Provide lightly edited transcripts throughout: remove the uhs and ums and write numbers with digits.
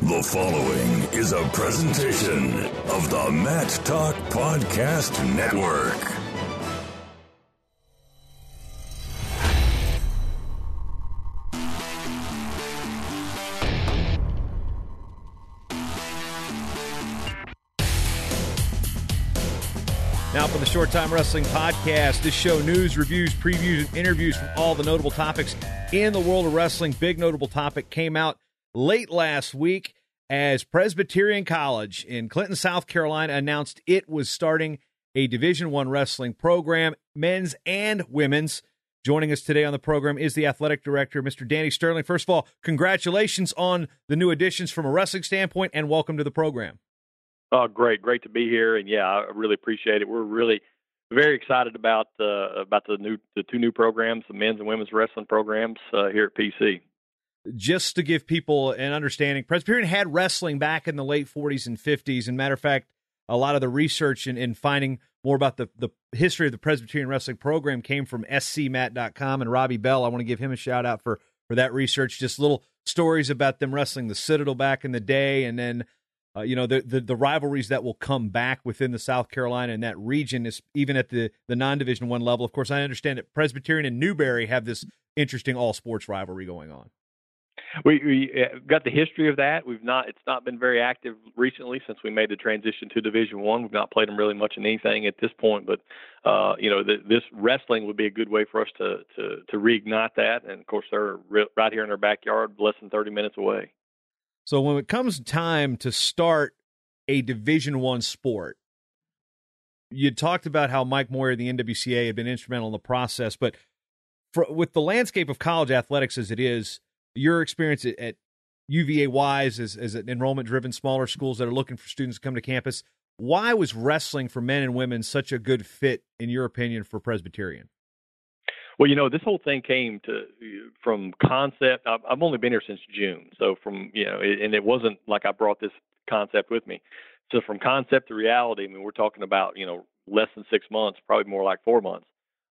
The following is a presentation of the Matt Talk Podcast Network. Now for the Short Time Wrestling Podcast, this show news, reviews, previews, and interviews from all the notable topics in the world of wrestling. Big notable topic came out late last week as Presbyterian College in Clinton, South Carolina announced it was starting a Division I wrestling program, men's and women's. Joining us today on the program is the athletic director, Mr. Danny Sterling. First of all, congratulations on the new additions from a wrestling standpoint, and welcome to the program. Oh, great to be here, and yeah, I really appreciate it. We're really very excited about the two new programs, the men's and women's wrestling programs here at PC. Just to give people an understanding, Presbyterian had wrestling back in the late 40s and 50s, and matter of fact, a lot of the research in finding more about the history of the Presbyterian wrestling program came from scmat.com, and Robbie Bell, I want to give him a shout out for that research. Just little stories about them wrestling the Citadel back in the day, and then the rivalries that will come back within the South Carolina and that region is even at the non-Division I level. Of course, I understand that Presbyterian and Newberry have this interesting all-sports rivalry going on. We got the history of that. It's not been very active recently since we made the transition to Division I. We've not played them really much in anything at this point, but this wrestling would be a good way for us to reignite that. And of course, they're right here in our backyard, less than 30 minutes away. So when it comes time to start a Division I sport, you talked about how Mike Moyer of the NWCA had been instrumental in the process, but with the landscape of college athletics as it is, your experience at UVA Wise as an enrollment driven smaller schools that are looking for students to come to campus, why was wrestling for men and women such a good fit, in your opinion, for Presbyterian? Well, this whole thing came from concept. I've only been here since June. So and it wasn't like I brought this concept with me. So from concept to reality, I mean, we're talking about, less than 6 months, probably more like 4 months.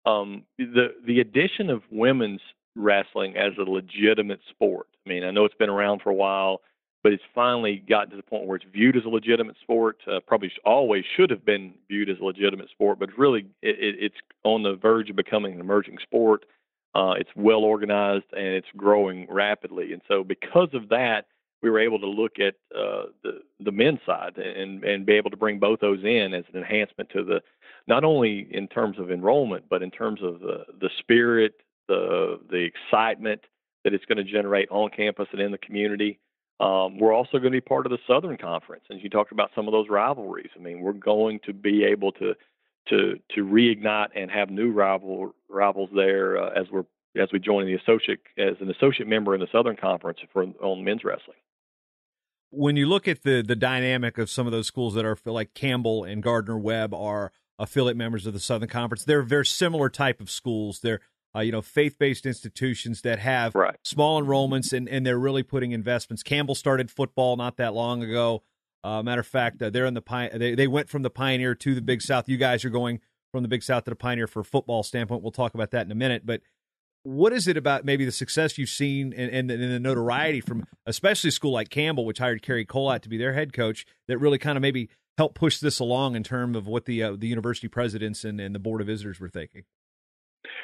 The addition of women's wrestling as a legitimate sport. I mean, I know it's been around for a while, but it's finally gotten to the point where it's viewed as a legitimate sport. Probably always should have been viewed as a legitimate sport, but really it's on the verge of becoming an emerging sport. It's well organized and it's growing rapidly. And so because of that, we were able to look at the men's side and be able to bring both those in as an enhancement to not only in terms of enrollment, but in terms of the spirit, the excitement that it's going to generate on campus and in the community. We're also going to be part of the Southern Conference, and you talked about some of those rivalries. I mean, we're going to be able to reignite and have new rivals there as we join as an associate member in the Southern Conference on men's wrestling. When you look at the dynamic of some of those schools that are like Campbell and Gardner-Webb are affiliate members of the Southern Conference, they're very similar type of schools. They're faith-based institutions that have small enrollments, and they're really putting investments. Campbell started football not that long ago. Matter of fact, they're in they went from the Pioneer to the Big South. You guys are going from the Big South to the Pioneer for a football standpoint. We'll talk about that in a minute. But what is it about maybe the success you've seen and the notoriety from especially a school like Campbell, which hired Kerry Colott to be their head coach, that really kind of maybe helped push this along in terms of what the university presidents and the Board of Visitors were thinking?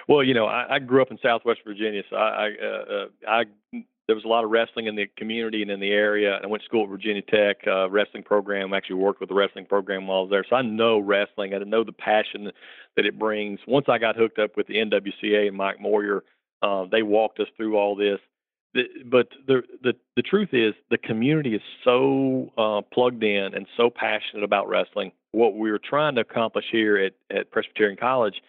Well, I grew up in Southwest Virginia, so there was a lot of wrestling in the community and in the area. I went to school at Virginia Tech, wrestling program. Actually worked with the wrestling program while I was there, so I know wrestling. I know the passion that it brings. Once I got hooked up with the NWCA and Mike Moyer, they walked us through all this. But the truth is, the community is so plugged in and so passionate about wrestling. What we were trying to accomplish here at Presbyterian College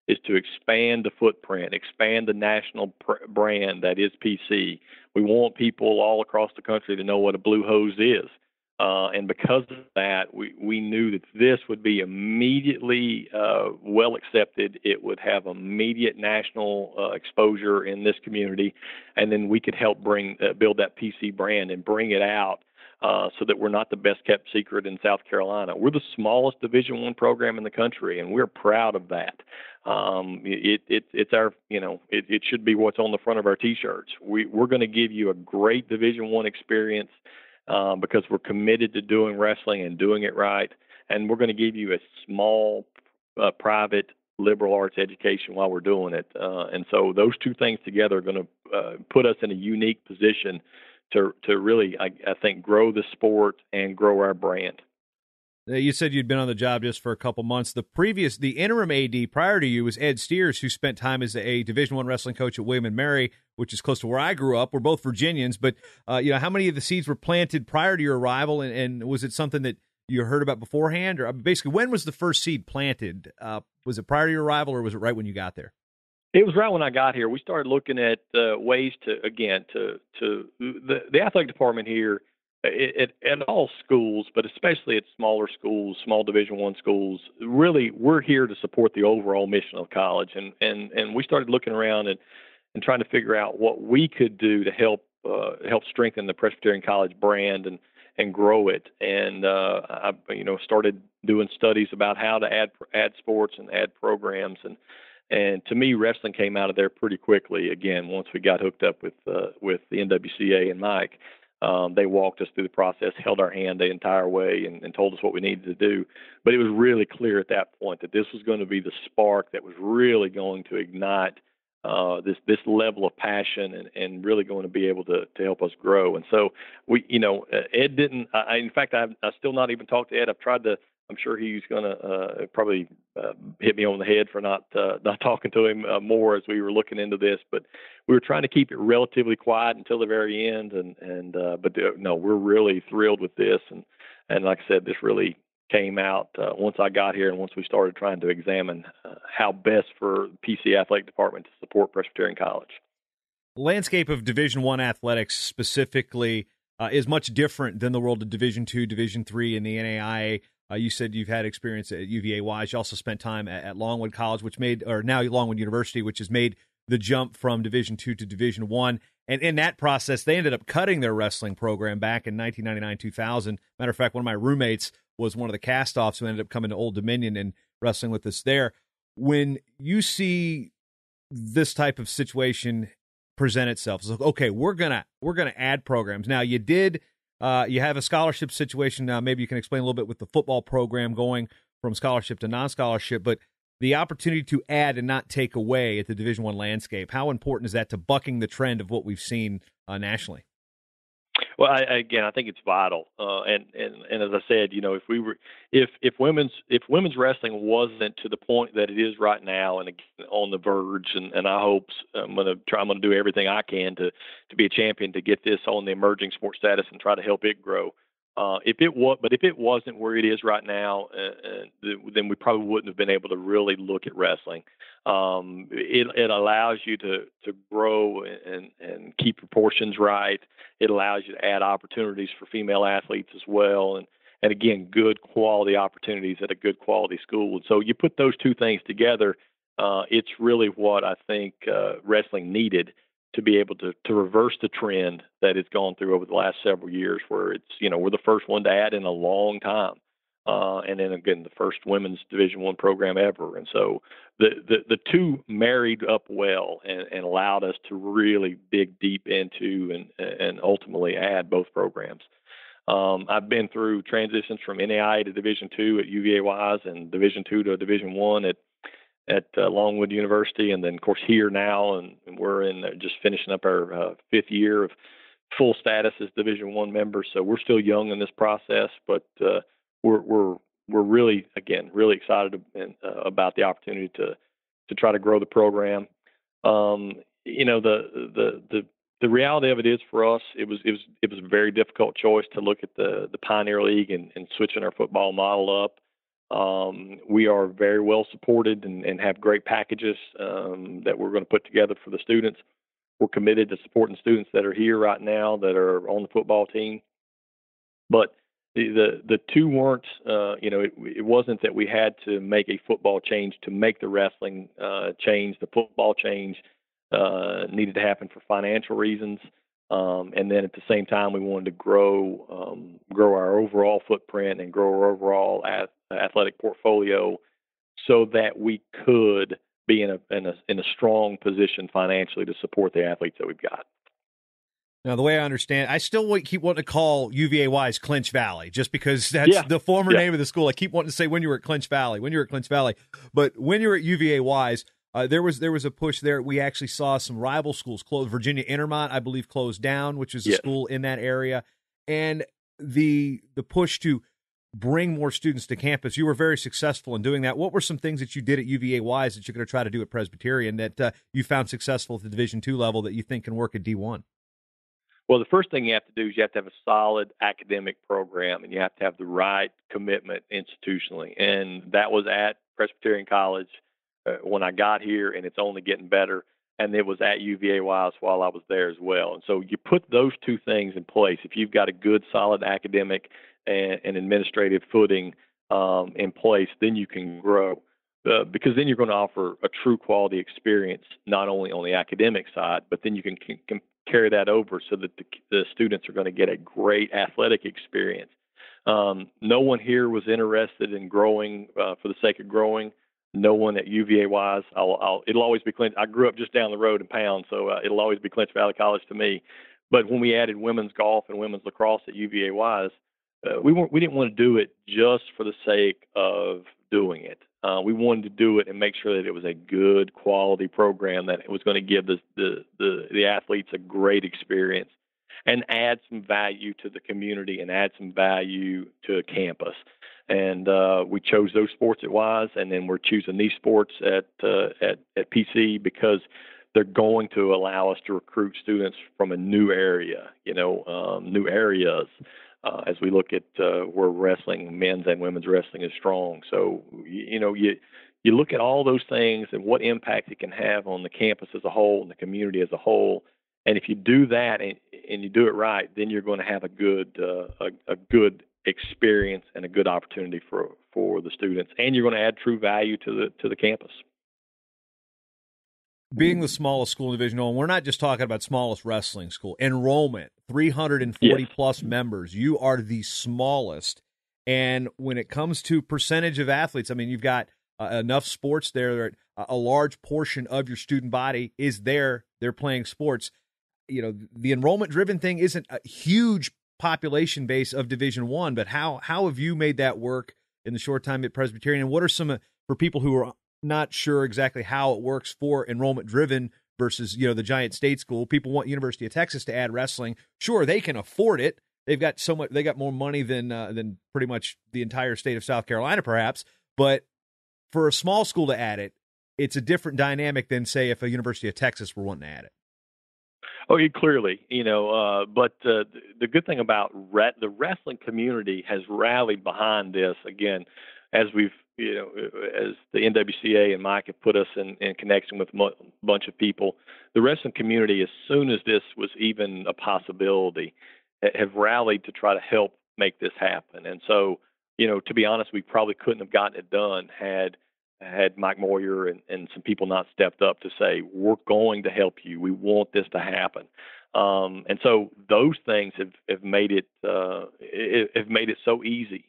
is to expand the footprint, expand the national brand that is PC. We want people all across the country to know what a blue hose is. And because of that, we knew that this would be immediately well accepted. It would have immediate national exposure in this community. And then we could help build that PC brand and bring it out so that we're not the best kept secret in South Carolina. We're the smallest Division I program in the country, and we're proud of that. It's our, it should be what's on the front of our T-shirts. We're going to give you a great Division I experience because we're committed to doing wrestling and doing it right. And we're going to give you a small private liberal arts education while we're doing it. And so those two things together are going to put us in a unique position to really, I think, grow the sport and grow our brand. You said you'd been on the job just for a couple months. The interim AD prior to you was Ed Steers, who spent time as a Division I wrestling coach at William & Mary, which is close to where I grew up. We're both Virginians, but how many of the seeds were planted prior to your arrival, and was it something that you heard about beforehand? Or basically, when was the first seed planted? Was it prior to your arrival, or was it right when you got there? It was right when I got here. We started looking at ways to the athletic department here at all schools, but especially at smaller schools, small Division I schools. Really, we're here to support the overall mission of college, and we started looking around and trying to figure out what we could do to help strengthen the Presbyterian College brand and grow it. And I started doing studies about how to add sports and add programs, and to me, wrestling came out of there pretty quickly. Again, once we got hooked up with the NWCA and Mike, they walked us through the process, held our hand the entire way, and told us what we needed to do. But it was really clear at that point that this was going to be the spark that was really going to ignite this level of passion and really going to be able to help us grow. And so Ed didn't. In fact, I've still not even talked to Ed. I've tried to. I'm sure he's going to probably hit me on the head for not talking to him more as we were looking into this. But we were trying to keep it relatively quiet until the very end. No, we're really thrilled with this. And like I said, this really came out once I got here and once we started trying to examine how best for PC Athletic Department to support Presbyterian College. The landscape of Division I athletics specifically is much different than the world of Division II, Division III, and the NAIA. You said you've had experience at UVA Wise. You also spent time at Longwood College, now Longwood University, which has made the jump from Division II to Division I. And in that process, they ended up cutting their wrestling program back in 1999-2000. Matter of fact, one of my roommates was one of the cast-offs who ended up coming to Old Dominion and wrestling with us there. When you see this type of situation present itself, it's like, okay, we're gonna add programs. Now, you did. You have a scholarship situation now. Maybe you can explain a little bit with the football program going from scholarship to non-scholarship, but the opportunity to add and not take away at the Division I landscape, how important is that to bucking the trend of what we've seen nationally? Well, I think it's vital. And as I said, if women's wrestling wasn't to the point that it is right now, and again, on the verge, and I hope I'm going to do everything I can to be a champion to get this on the emerging sport status and try to help it grow. If it wasn't where it is right now, then we probably wouldn't have been able to really look at wrestling. It allows you to grow and keep proportions right. It allows you to add opportunities for female athletes as well, and again, good quality opportunities at a good quality school. And so you put those two things together, it's really what I think wrestling needed to be able to reverse the trend that it's gone through over the last several years, where it's, we're the first one to add in a long time. And then again, the first women's Division I program ever. And so the two married up well and allowed us to really dig deep into and ultimately add both programs. I've been through transitions from NAIA to Division II at UVA Wise and Division II to Division I at Longwood University, and then of course here now, and we're just finishing up our fifth year of full status as Division I members. So we're still young in this process, but we're really excited about the opportunity to try to grow the program. The reality of it is, for us, it was a very difficult choice to look at the Pioneer League and switching our football model up. We are very well supported and have great packages that we're going to put together for the students. We're committed to supporting students that are here right now that are on the football team. But the two weren't, it wasn't that we had to make a football change to make the wrestling change. The football change needed to happen for financial reasons. And then at the same time, we wanted to grow our overall footprint and grow our overall athletic portfolio so that we could be in a strong position financially to support the athletes that we've got. Now, the way I understand, I still keep wanting to call UVA Wise Clinch Valley, just because that's the former name of the school. I keep wanting to say when you were at Clinch Valley, But when you were at UVA Wise, there was a push there. We actually saw some rival schools close. Virginia Intermont, I believe, closed down, which is a school in that area. And the push to bring more students to campus, you were very successful in doing that. What were some things that you did at UVA Wise that you're going to try to do at Presbyterian that you found successful at the Division II level that you think can work at D1? Well, the first thing you have to do is you have to have a solid academic program, and you have to have the right commitment institutionally. And that was at Presbyterian College when I got here, and it's only getting better. And it was at UVA Wise while I was there as well. And so you put those two things in place. If you've got a good, solid academic and administrative footing in place, then you can grow. Because then you're going to offer a true quality experience, not only on the academic side, but then you can carry that over so that the students are going to get a great athletic experience. No one here was interested in growing for the sake of growing. No one at UVA Wise. It'll always be Clinch. I grew up just down the road in Pound, so it'll always be Clinch Valley College to me. But when we added women's golf and women's lacrosse at UVA Wise, we didn't want to do it just for the sake of doing it. We wanted to do it and make sure that it was a good quality program, that it was going to give the athletes a great experience and add some value to the community and add some value to campus. And we chose those sports at Wise, and then we're choosing these sports at PC because they're going to allow us to recruit students from a new area, new areas. As we look at where wrestling, men's and women's wrestling is strong. So, you look at all those things and what impact it can have on the campus as a whole and the community as a whole. And if you do that and you do it right, then you're going to have a good experience and a good opportunity for the students. And you're going to add true value to the campus. Being the smallest school in Division I, we're not just talking about smallest wrestling school. Enrollment, 340 plus members. You are the smallest. And when it comes to percentage of athletes, I mean, you've got enough sports there. A large portion of your student body is there. They're playing sports. The enrollment driven thing isn't a huge population base of Division I, but how have you made that work in the short time at Presbyterian? And what are some, for people who are not sure exactly how it works for enrollment driven versus, the giant state school. People want University of Texas to add wrestling. Sure, they can afford it. They've got they got more money than pretty much the entire state of South Carolina, perhaps. But for a small school to add it, it's a different dynamic than, say, if a University of Texas were wanting to add it. Oh, clearly, but the good thing about the wrestling community has rallied behind this again, as we've, as the NWCA and Mike have put us in connection with a bunch of people. The wrestling community, as soon as this was even a possibility, have rallied to try to help make this happen. And so, to be honest, we probably couldn't have gotten it done had Mike Moyer and some people not stepped up to say, we're going to help you. We want this to happen. And so those things have made it so easy.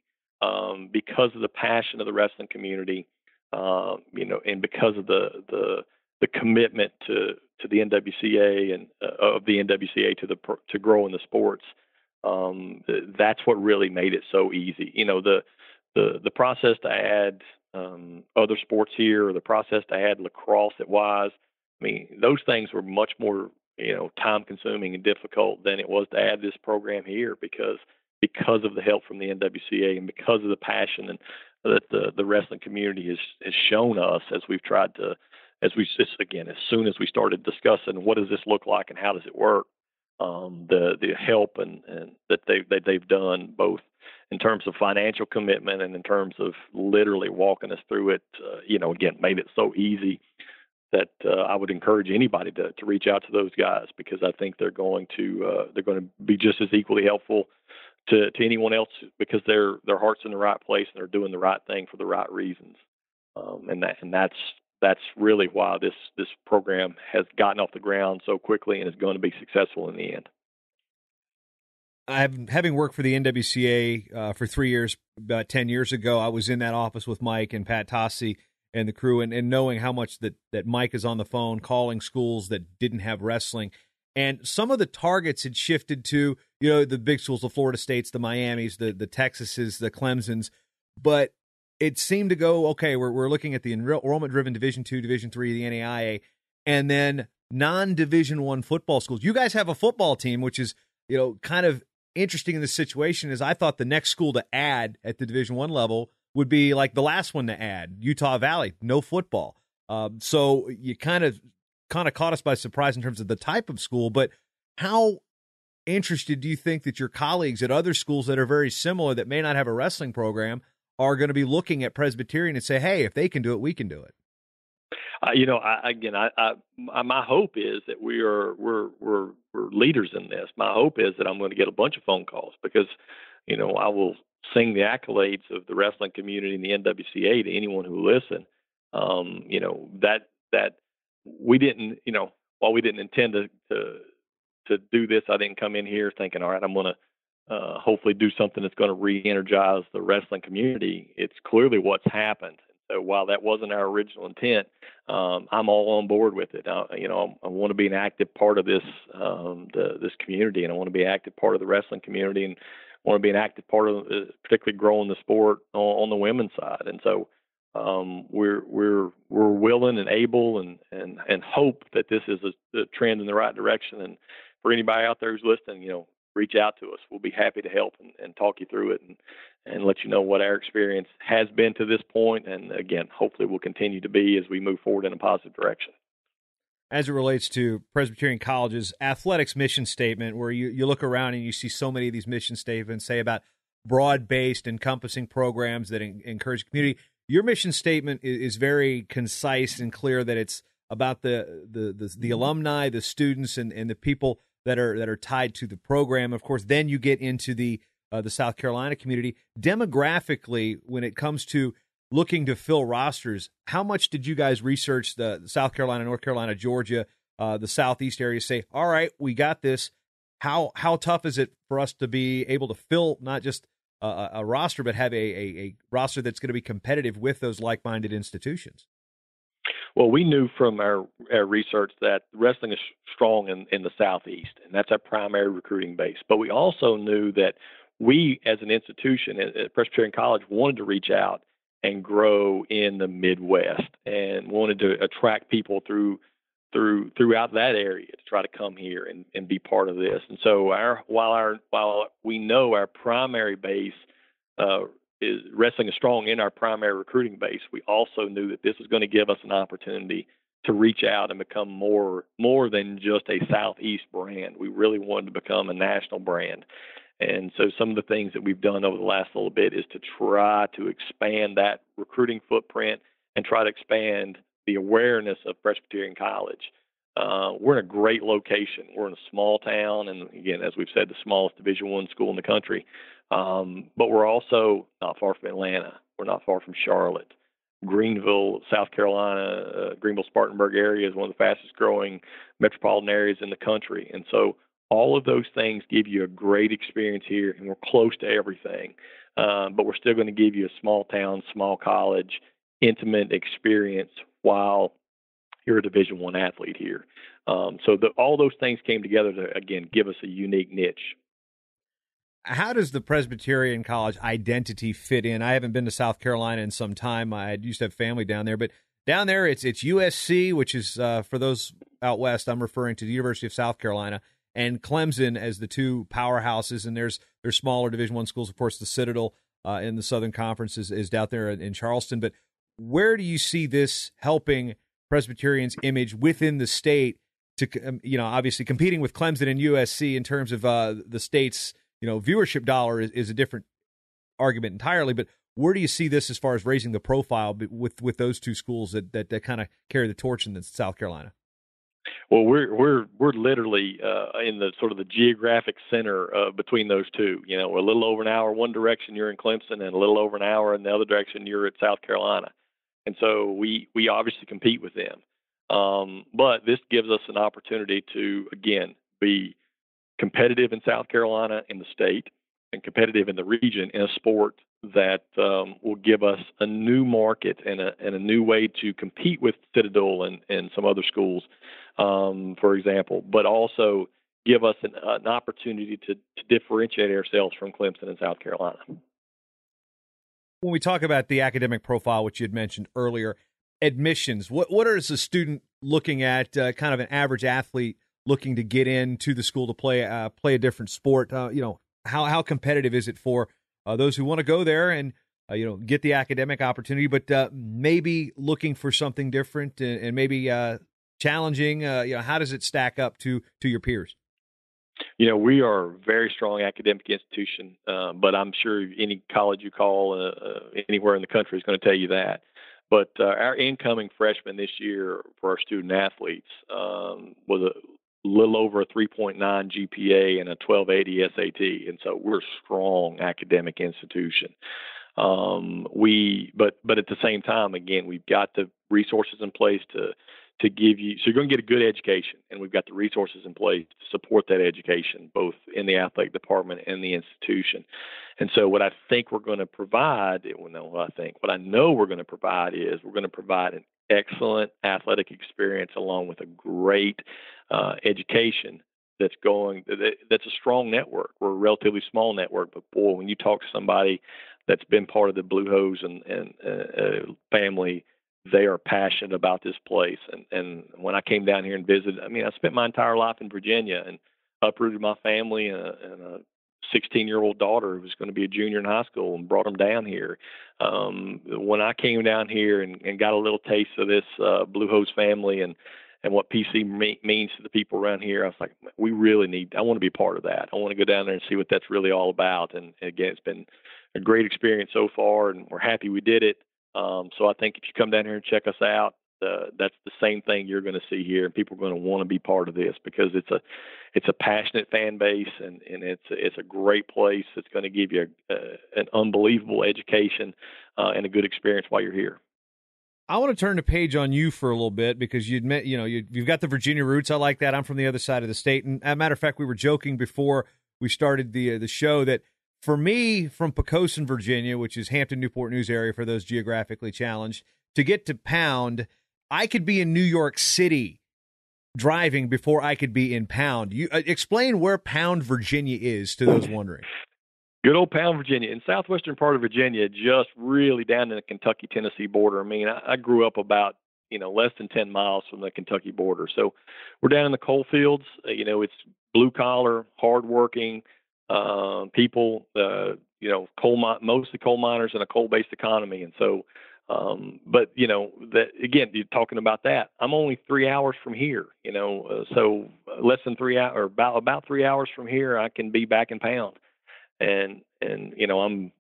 Because of the passion of the wrestling community, and because of the commitment to the NWCA and of the NWCA to grow in the sports, that's what really made it so easy. The process to add other sports here, or the process to add lacrosse at Wise, I mean, those things were much more time consuming and difficult than it was to add this program here because of the help from the NWCA and because of the passion and that the wrestling community has shown us as we've tried to, as soon as we started discussing what does this look like and how does it work, the help and that they've done both in terms of financial commitment and in terms of literally walking us through it, again, made it so easy that I would encourage anybody to reach out to those guys, because I think they're going to be just as equally helpful to anyone else, because their heart's in the right place and they're doing the right thing for the right reasons. And that's really why this program has gotten off the ground so quickly and is going to be successful in the end. Having worked for the NWCA for 3 years, about 10 years ago, I was in that office with Mike and Pat Tossi and the crew, and knowing how much that Mike is on the phone calling schools that didn't have wrestling. And some of the targets had shifted to, the big schools, the Florida States, the Miamis, the Texases, the Clemsons. But it seemed to go, okay, we're looking at the enrollment-driven Division II, Division III, the NAIA, and then non-Division I football schools. You guys have a football team, which is, kind of interesting in this situation, is I thought the next school to add at the Division I level would be like the last one to add, Utah Valley, no football. So you kind of caught us by surprise in terms of the type of school, but how interested do you think that your colleagues at other schools that are very similar that may not have a wrestling program are going to be looking at Presbyterian and say, hey, if they can do it, we can do it? My hope is that we're leaders in this. My hope is that I'm going to get a bunch of phone calls because, I will sing the accolades of the wrestling community and the NWCA to anyone who listen. That we didn't, while we didn't intend to do this, I didn't come in here thinking, all right, I'm going to hopefully do something that's going to re-energize the wrestling community. It's clearly what's happened. So while that wasn't our original intent, I'm all on board with it. I want to be an active part of this this community, and I want to be an active part of the wrestling community, and I want to be an active part of particularly growing the sport on the women's side. And so we're willing and able and hope that this is a trend in the right direction. And for anybody out there who's listening, reach out to us. We'll be happy to help and talk you through it and let you know what our experience has been to this point. And again, hopefully will continue to be as we move forward in a positive direction. As it relates to Presbyterian College's athletics mission statement, where you look around and you see so many of these mission statements say about broad-based, encompassing programs that encourage community, your mission statement is very concise and clear that it's about the alumni, the students, and the people that are tied to the program. Of course, then you get into the South Carolina community. Demographically, when it comes to looking to fill rosters, how much did you guys research the South Carolina, North Carolina, Georgia, the Southeast area, say, all right, we got this? How tough is it for us to be able to fill not just a roster, but have a roster that's going to be competitive with those like-minded institutions? Well, we knew from our research that wrestling is strong in the Southeast, and that's our primary recruiting base. But we also knew that we, as an institution at Presbyterian College, wanted to reach out and grow in the Midwest and wanted to attract people throughout that area to try to come here and be part of this. And so while we know our primary base is wrestling is strong in our primary recruiting base, we also knew that this was going to give us an opportunity to reach out and become more than just a Southeast brand. We really wanted to become a national brand. And so some of the things that we've done over the last little bit is to try to expand that recruiting footprint and try to expand the awareness of Presbyterian College. We're in a great location. We're in a small town, and again, as we've said, the smallest Division I school in the country. But we're also not far from Atlanta. We're not far from Charlotte. Greenville, South Carolina, Greenville-Spartanburg area is one of the fastest growing metropolitan areas in the country. And so all of those things give you a great experience here, and we're close to everything. But we're still going to give you a small town, small college, intimate experience while you're a Division I athlete here. So all those things came together to, again, give us a unique niche. How does the Presbyterian College identity fit in? I haven't been to South Carolina in some time. I used to have family down there, but down there it's USC, which is, for those out west, I'm referring to the University of South Carolina, and Clemson as the two powerhouses. And there's smaller Division I schools, of course. The Citadel in the Southern Conference is down there in Charleston. But where do you see this helping Presbyterian's image within the state to, obviously competing with Clemson and USC in terms of the state's, viewership dollar is a different argument entirely. But where do you see this as far as raising the profile with those two schools that kind of carry the torch in South Carolina? Well, we're literally in the sort of the geographic center between those two. A little over an hour one direction, you're in Clemson, and a little over an hour in the other direction, you're at South Carolina. And so we obviously compete with them. But this gives us an opportunity to, again, be competitive in South Carolina in the state, and competitive in the region in a sport that will give us a new market and a new way to compete with Citadel and some other schools, for example, but also give us an opportunity to differentiate ourselves from Clemson and South Carolina. When we talk about the academic profile, which you had mentioned earlier, admissions, what is a student looking at, kind of an average athlete looking to get into the school to play a different sport? How competitive is it for those who want to go there and get the academic opportunity, but maybe looking for something different and maybe challenging? How does it stack up to your peers? We are a very strong academic institution, but I'm sure any college you call anywhere in the country is going to tell you that. But our incoming freshmen this year for our student athletes was a little over a 3.9 GPA and a 1280 SAT, and so we're a strong academic institution. But at the same time, again, we've got the resources in place to give you, so you're going to get a good education, and we've got the resources in place to support that education, both in the athletic department and the institution. And so what I think we're going to provide, what I know we're going to provide is we're going to provide an excellent athletic experience along with a great education that's a strong network. We're a relatively small network, but boy, when you talk to somebody that's been part of the Blue Hose and family, they are passionate about this place. And when I came down here and visited, I spent my entire life in Virginia and uprooted my family and a 16-year-old daughter who was going to be a junior in high school and brought them down here. When I came down here and got a little taste of this Blue Hose family and what PC means to the people around here, I was like, I want to be part of that. I want to go down there and see what that's really all about. And again, it's been a great experience so far, and we're happy we did it. So I think if you come down here and check us out, that's the same thing you're going to see here, and people are going to want to be part of this because it's a passionate fan base, and it's a great place. It's going to give you an unbelievable education and a good experience while you're here. I want to turn the page on you for a little bit because you've got the Virginia roots. I like that. I'm from the other side of the state, and as a matter of fact, we were joking before we started the show that for me, from Poquoson, Virginia, which is Hampton, Newport News area for those geographically challenged, to get to Pound, I could be in New York City driving before I could be in Pound. You explain where Pound, Virginia is to those wondering. Good old Pound, Virginia. In southwestern part of Virginia, just really down in the Kentucky-Tennessee border. I grew up about, less than 10 miles from the Kentucky border. So we're down in the coal fields. It's blue-collar, hardworking people, mostly coal miners in a coal-based economy. And so, again, you're talking about that. I'm only 3 hours from here, so less than 3 hours, or about 3 hours from here, I can be back in Pound. And I'm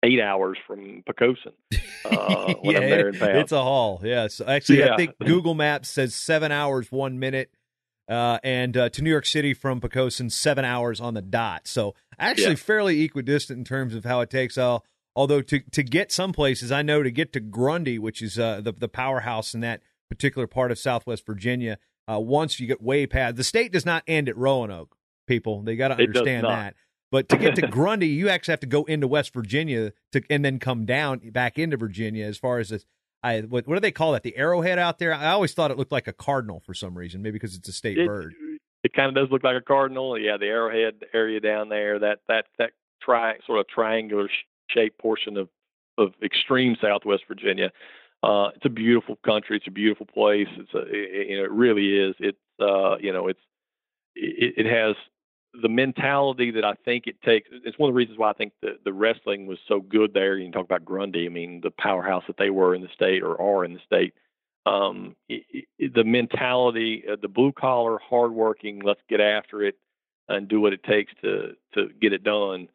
8 hours from Poquoson when I'm there in Pound. It's a haul. Yes. Actually, yeah. I think Google Maps says 7 hours, 1 minute. And to New York City from Poquoson, 7 hours on the dot. So actually fairly equidistant in terms of how it takes. Although to get some places, I know to get to Grundy, which is the powerhouse in that particular part of Southwest Virginia, once you get way past, the state does not end at Roanoke, people. They got to understand that. But to get to Grundy, you actually have to go into West Virginia and then come down back into Virginia as far as this. What do they call that? The arrowhead out there? I always thought it looked like a cardinal for some reason, maybe because it's a state bird. It kind of does look like a cardinal. Yeah, the arrowhead area down there, that sort of triangular shaped portion of extreme Southwest Virginia. It's a beautiful country. It's a beautiful place. It really is. It has the mentality that I think it takes. It's one of the reasons why I think the wrestling was so good there. You can talk about Grundy. The powerhouse that they were in the state or are in the state. The mentality, the blue collar, hardworking, let's get after it and do what it takes to get it done.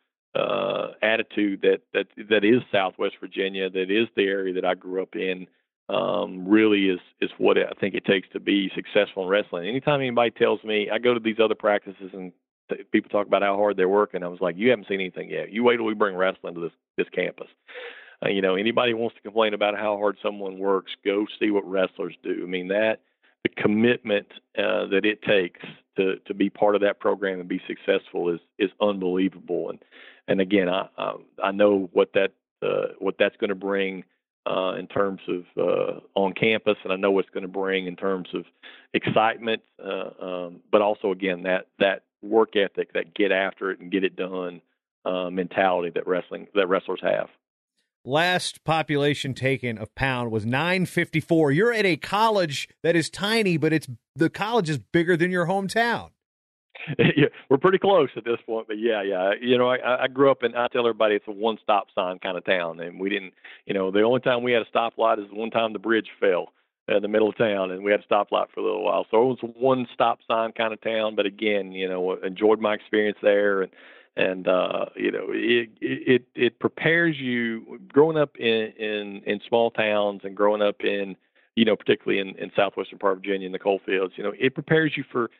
Attitude that is Southwest Virginia, that is the area that I grew up in. Really is what I think it takes to be successful in wrestling. Anytime anybody tells me, I go to these other practices and people talk about how hard they're working, I was like, you haven't seen anything yet. You wait till we bring wrestling to this campus. Anybody wants to complain about how hard someone works, go see what wrestlers do. The commitment that it takes to be part of that program and be successful is unbelievable. and again, I know what that's going to bring in terms of on campus, and I know what it's going to bring in terms of excitement, but also again that work ethic, that get after it and get it done mentality that wrestlers have. Last population taken of Pound was 954. You're at a college that is tiny, but the college is bigger than your hometown. Yeah, we're pretty close at this point, but yeah. I grew up, and I tell everybody it's a one-stop sign kind of town, and we didn't. The only time we had a stoplight is the one time the bridge fell in the middle of town, and we had a stoplight for a little while. So it was a one-stop sign kind of town. But again, enjoyed my experience there, and it prepares you growing up in small towns and growing up in particularly in southwestern part of Virginia in the coal fields. It prepares you for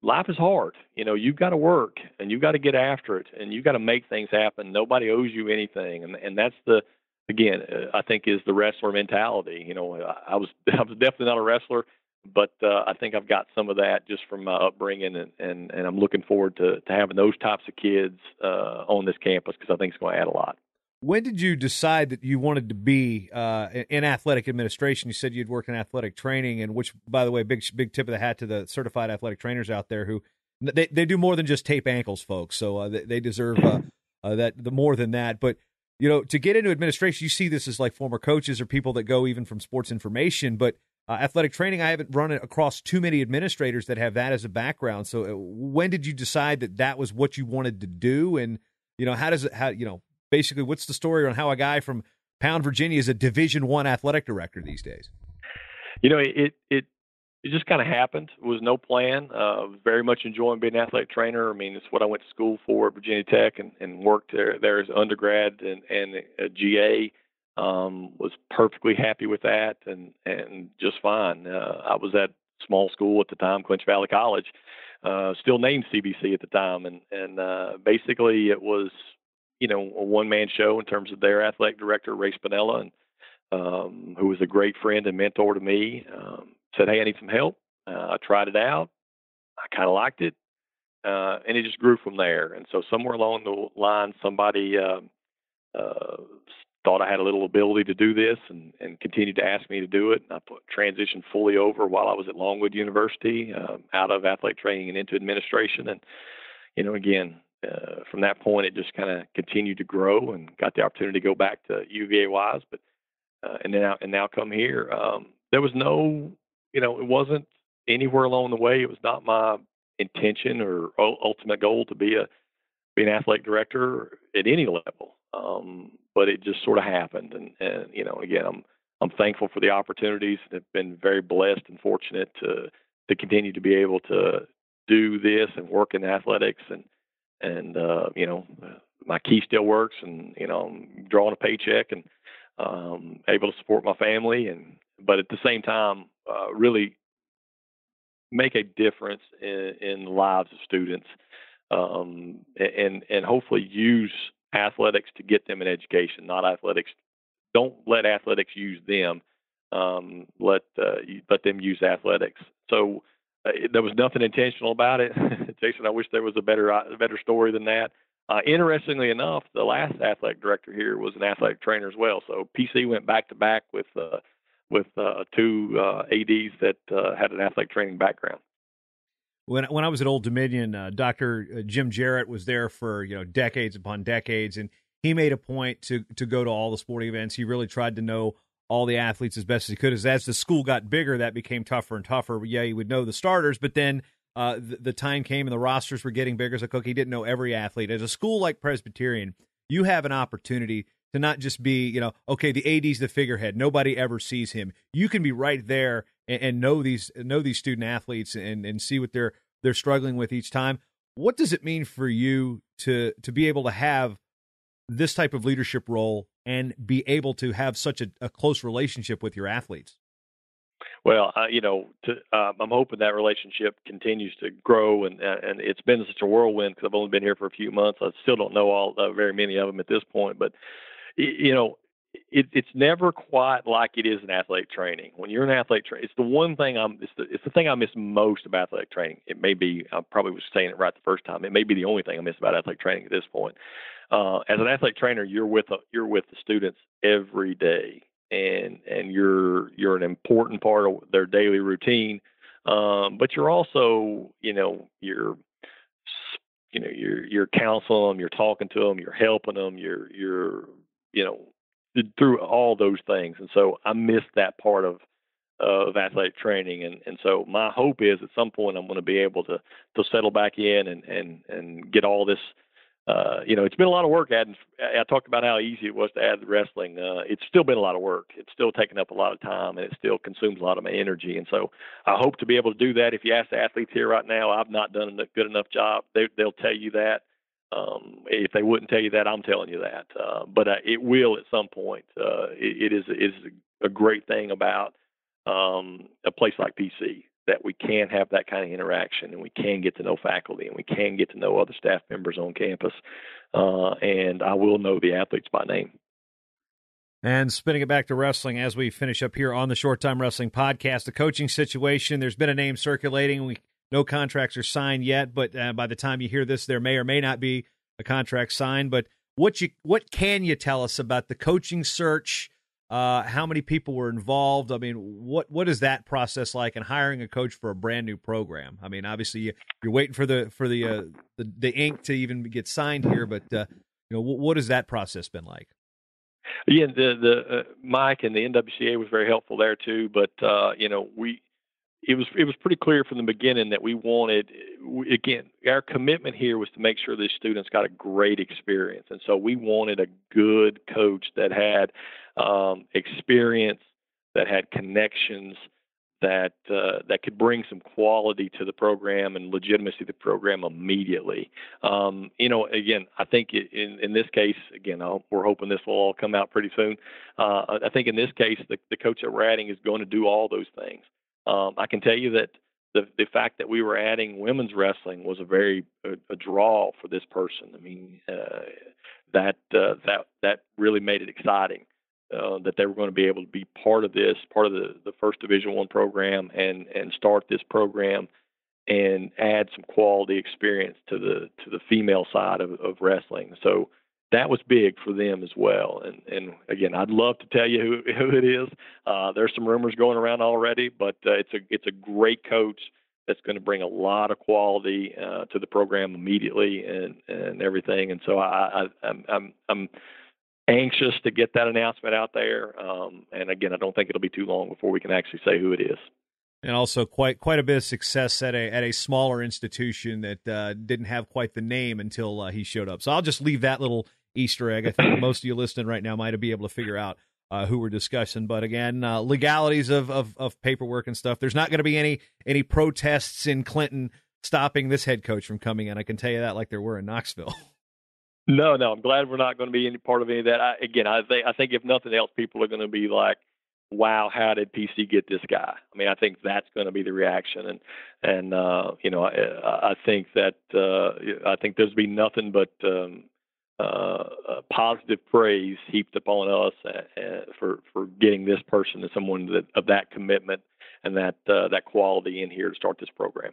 life is hard. You've got to work and you've got to get after it and you've got to make things happen. Nobody owes you anything, and that's I think is the wrestler mentality. I was definitely not a wrestler, but I think I've got some of that just from my upbringing, and I'm looking forward to having those types of kids on this campus because I think it's going to add a lot. When did you decide that you wanted to be in athletic administration? You said you'd work in athletic training, and which, by the way, big tip of the hat to the certified athletic trainers out there who they do more than just tape ankles, folks. So they deserve the more than that. But to get into administration, you see this as like former coaches or people that go even from sports information. But athletic training, I haven't run it across too many administrators that have that as a background. So when did you decide that was what you wanted to do? And basically, what's the story on how a guy from Pound, Virginia, is a Division I athletic director these days? It just kind of happened. It was no plan. Very much enjoying being an athletic trainer. I mean, it's what I went to school for at Virginia Tech and worked there as undergrad and a GA. Was perfectly happy with that and just fine. I was at small school at the time, Clinch Valley College, still named CBC at the time, and basically it was a one-man show in terms of their athletic director, Ray Spinella, and who was a great friend and mentor to me, said, "Hey, I need some help." I tried it out. I kind of liked it, and it just grew from there. And so somewhere along the line, somebody thought I had a little ability to do this and continued to ask me to do it. And I transitioned fully over while I was at Longwood University, out of athletic training and into administration. And, again, from that point, it just kind of continued to grow and got the opportunity to go back to UVA Wise, but and now come here. There was no, it wasn't anywhere along the way. It was not my intention or ultimate goal to be an athletic director at any level. But it just sort of happened, and again, I'm thankful for the opportunities. I've been very blessed and fortunate to continue to be able to do this and work in athletics and my key still works, and I'm drawing a paycheck and able to support my family, but at the same time really make a difference in the lives of students, and hopefully use athletics to get them an education, not athletics. Don't let athletics use them. Let them use athletics. So there was nothing intentional about it. Jason, I wish there was a better story than that. Interestingly enough, the last athletic director here was an athletic trainer as well. So PC went back to back with two ADs that had an athletic training background. When I was at Old Dominion, Dr. Jim Jarrett was there for decades upon decades, and he made a point to go to all the sporting events. He really tried to know all the athletes as best as he could. As the school got bigger, that became tougher and tougher. Yeah, he would know the starters, but then the time came and the rosters were getting bigger. So he didn't know every athlete. As a school like Presbyterian, you have an opportunity to not just be, okay, the AD's the figurehead. Nobody ever sees him. You can be right there and know these student athletes and see what they're struggling with each time. What does it mean for you to be able to have this type of leadership role and be able to have such a close relationship with your athletes? Well, I'm hoping that relationship continues to grow, and it's been such a whirlwind because I've only been here for a few months. I still don't know very many of them at this point, but it's never quite like it is in athletic training. When you're in athletic training, it's the one thing it's the thing I miss most about athletic training. It may be, I probably was saying it right the first time, it may be the only thing I miss about athletic training at this point. As an athletic trainer, you're with the students every day, and you're an important part of their daily routine. But you're also, you're counseling them, you're talking to them, you're helping them, you're through all those things. And so I miss that part of athletic training. And so my hope is at some point I'm going to be able to settle back in and get all this. It's been a lot of work adding. I talked about how easy it was to add the wrestling. It's still been a lot of work. It's still taking up a lot of time, and it still consumes a lot of my energy. And so I hope to be able to do that. If you ask the athletes here right now, I've not done a good enough job. They'll tell you that. If they wouldn't tell you that, I'm telling you that. But it will at some point. It is a great thing about a place like PC, that we can have that kind of interaction, and we can get to know faculty, and we can get to know other staff members on campus. And I will know the athletes by name. And spinning it back to wrestling as we finish up here on the Short Time Wrestling Podcast, the coaching situation, there's been a name circulating. No contracts are signed yet, but by the time you hear this, there may or may not be a contract signed. But what can you tell us about the coaching search? How many people were involved? I mean, what is that process like in hiring a coach for a brand new program? I mean, obviously you're waiting for the ink to even get signed here, but what has that process been like? Yeah, the Mike and the NWCA was very helpful there too. But it was pretty clear from the beginning that we wanted, again, our commitment here was to make sure these students got a great experience. And so we wanted a good coach that had experience, that had connections, that could bring some quality to the program and legitimacy to the program immediately. Again, I think in this case, again, we're hoping this will all come out pretty soon. I think in this case, the coach that we're adding is going to do all those things. I can tell you that the fact that we were adding women's wrestling was a draw for this person. I mean, that really made it exciting that they were going to be able to be part of this, part of the First Division I program, and start this program and add some quality experience to the female side of wrestling. So that was big for them as well. And again, I'd love to tell you who it is. There's some rumors going around already, but it's a great coach that's going to bring a lot of quality to the program immediately and everything. And so I'm anxious to get that announcement out there. And again, I don't think it'll be too long before we can actually say who it is. And also quite a bit of success at a smaller institution that didn't have quite the name until he showed up. So I'll just leave that little Easter egg. I think most of you listening right now might be able to figure out who we're discussing. But again, legalities of paperwork and stuff. There's not going to be any protests in Clinton stopping this head coach from coming in. I can tell you that, like there were in Knoxville. No, I'm glad we're not going to be any part of any of that. I think if nothing else, people are going to be like, wow, how did PC get this guy? I mean, I think that's going to be the reaction. And I think that I think there's been nothing but positive praise heaped upon us for getting this person to someone of that commitment and that quality in here to start this program.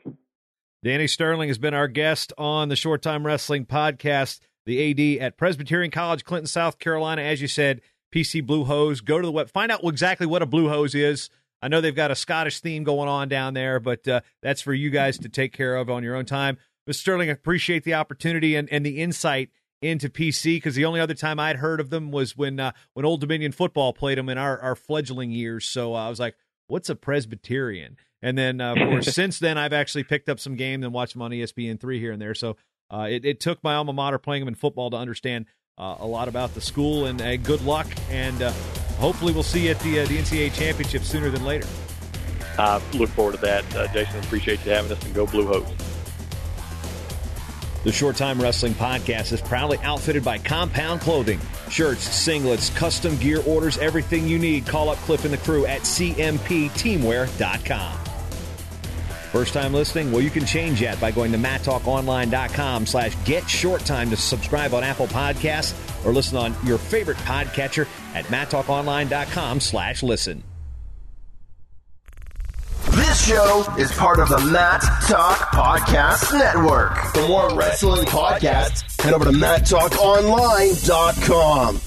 Danny Sterling has been our guest on the Short Time Wrestling Podcast, the AD at Presbyterian College, Clinton, South Carolina. As you said, PC Blue Hose. Go to the web, find out exactly what a Blue Hose is. I know they've got a Scottish theme going on down there, but that's for you guys to take care of on your own time. Mr. Sterling, I appreciate the opportunity and the insight into PC, because the only other time I'd heard of them was when Old Dominion football played them in our fledgling years. So I was like, what's a Presbyterian? And then, of course, since then, I've actually picked up some games and watched them on ESPN3 here and there. So it took my alma mater playing them in football to understand a lot about the school, and good luck, and hopefully we'll see you at the NCAA championship sooner than later. I look forward to that, Jason. Appreciate you having us, and go Blue Hose. The Short Time Wrestling Podcast is proudly outfitted by Compound Clothing. Shirts, singlets, custom gear orders, everything you need. Call up Cliff and the crew at cmpteamwear.com. First time listening? Well, you can change that by going to MattTalkOnline.com/GetShortTime to subscribe on Apple Podcasts or listen on your favorite podcatcher at MattTalkOnline.com/listen. This show is part of the Matt Talk Podcast Network. For more wrestling podcasts, head over to MattTalkOnline.com.